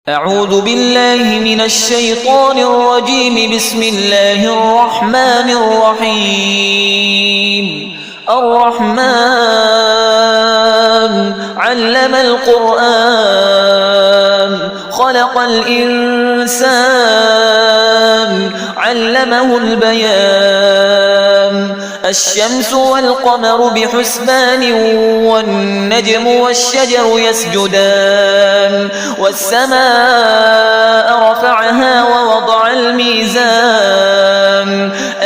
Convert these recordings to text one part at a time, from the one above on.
أعوذ بالله من الشيطان الرجيم. بسم الله الرحمن الرحيم. الرحمن علم القرآن خلق الإنسان علمه البيان. الشمس والقمر بحسبان والنجم والشجر يسجدان. والسماء رفعها ووضع الميزان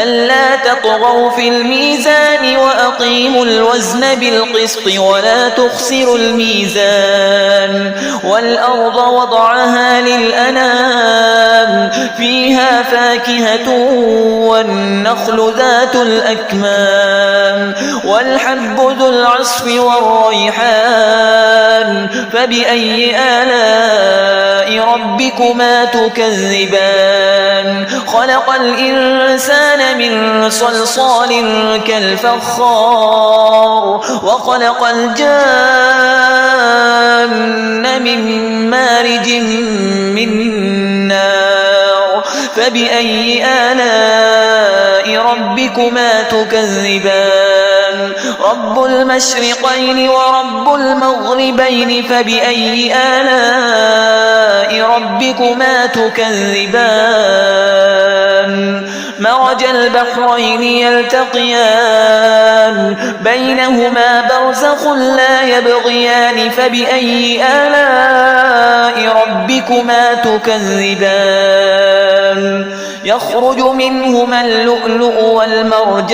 ألا تطغوا في الميزان وأقيموا الوزن بالقسط ولا تخسروا الميزان. والأرض وضعها للأنام فيها فاكهة والنخل ذات الأكمام والحب ذو العصف والريحان. فبأي آلاء ربكما تكذبان؟ خلق الإنسان من صلصال كالفخار وخلق الجان من مارج من نار. فبأي آلاء ربكما تكذبان؟ رب المشرقين ورب المغربين. فبأي آلاء ربكما تكذبان؟ مرج البحرين يلتقيان بينهما برزخ لا يبغيان. فبأي آلاء ربكما تكذبان؟ يخرج منهما اللؤلؤ والمرجان.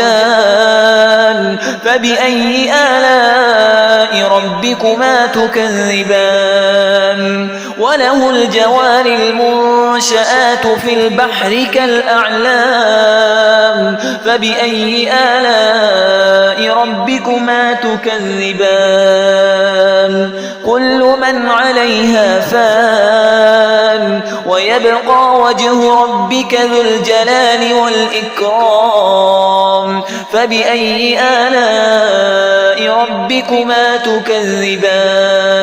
فبأي آلاء ربكما تكذبان؟ وله الجوار المنشآت في البحر كالأعلام. فبأي آلاء ربكما تكذبان؟ كل من عليها فان ويبقى وجه ربك ذو الجلال والإكرام. فبأي آلاء ربكما تكذبان؟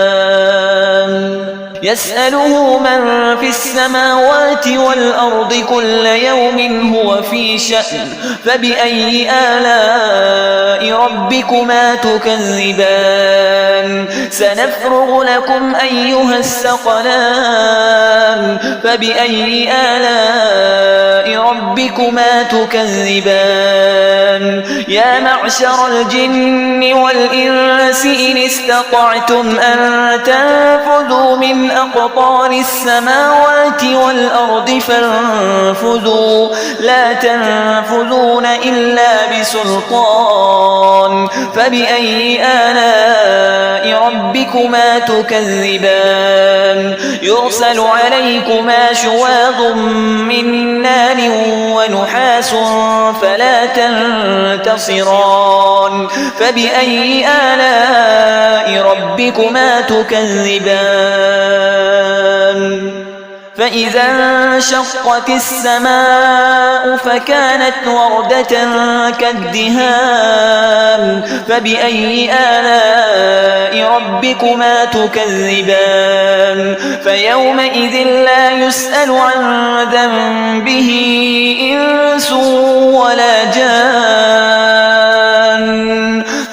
يسأله من في السماوات والأرض كل يوم هو في شأن. فبأي آلاء ربكما تكذبان؟ سنفرغ لكم أيها الثقلان. فبأي آلاء ربكما تكذبان؟ يا معشر الجن والإنس إن استطعتم أن تنفذوا من أقطار السماوات والأرض فانفذوا لا تنفذون إلا بسلطان. فبأي آلاء ربكما تكذبان؟ يرسل عليكما شواظ من نار ونحاس فلا تنتصران. فبأي آلاء ربكما تكذبان؟ فإذا انشقت السماء فكانت وردة كالدهان. فبأي آلاء ربكما تكذبان؟ فيومئذ لا يسأل عن ذنبه إنس ولا جان.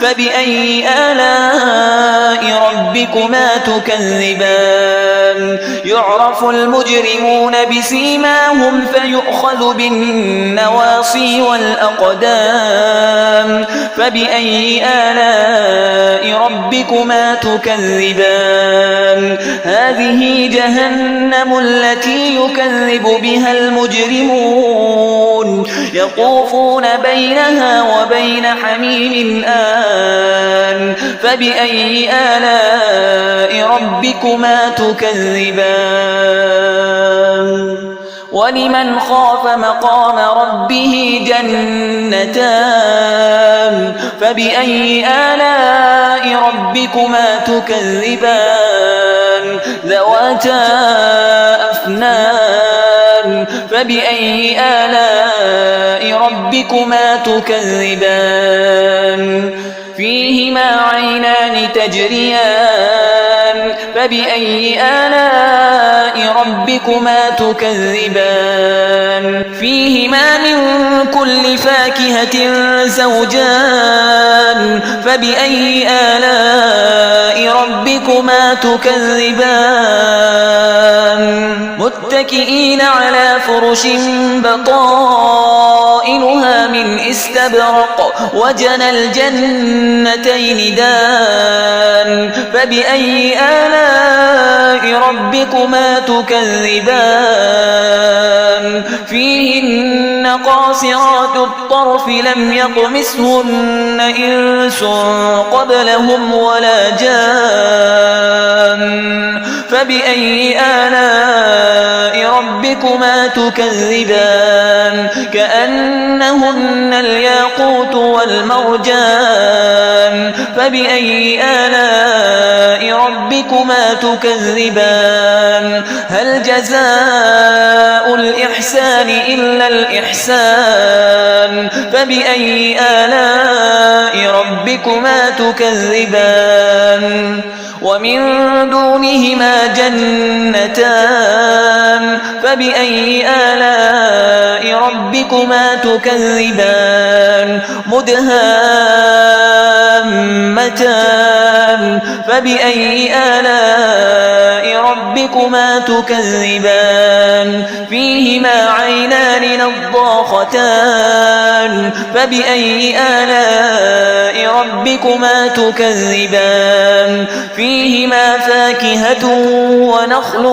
فبأي آلاء ربكما تكذبان؟ يعرف المجرمون بسيماهم فيؤخذ بالنواصي والأقدام. فبأي آلاء ربكما تكذبان؟ هذه جهنم التي يكذب بها المجرمون يطوفون بينها وبين حميم آن. فبأي آلاء ربكما تكذبان؟ ولمن خاف مقام ربه جنتان. فبأي آلاء ربكما تكذبان؟ ذواتا أفنان. فبأي آلاء ربكما تكذبان؟ فيهما عينان تجريان فبأي آلاء ربكما تكذبان فيهما من كل فاكهة زوجان فبأي آلاء ربكما تكذبان متكئين على فرش بطائنها من استبرق وجنى الجنتين دان فبأي آلاء ربكما تكذبان فيهن قاصرات الطرف لم يطمثهن إنس قبلهم ولا جان فبأي آلاء ربكما تكذبان كأنهن الياقوت والمرجان فبأي آلاء ربكما تكذبان هل جزاء الإحسان إلا الإحسان فبأي آلاء ربكما تكذبان ومن دونهما جنتان فبأي آلاء ربكما تكذبان مدهامتان فبأي آلاء ربكما تكذبان فيهما عينان نضاختان فبأي آلاء ربكما تكذبان فيهما فاكهة ونخل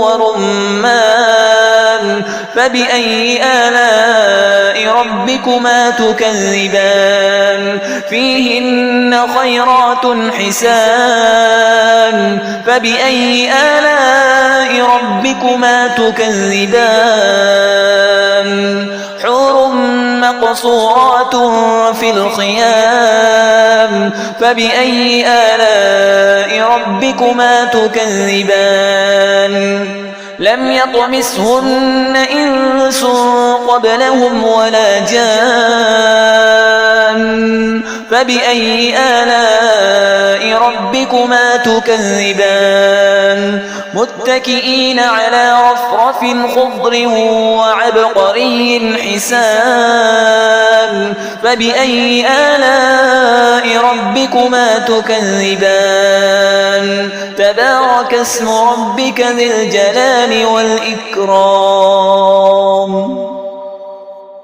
ورمان فبأي آلاء ربكما تكذبان فيهن خيرات حسان فبأي آلاء ربكما تكذبان حور مقصورات في الخيام فبأي آلاء ربكما تكذبان لم يطمثهن إنس قبلهم ولا جان فبأي آلاء ربكما تكذبان متكئين على رفرف خضر وعبقري حسان فبأي آلاء ربكما تكذبان تبارك اسم ربك ذي الجلال والإكرام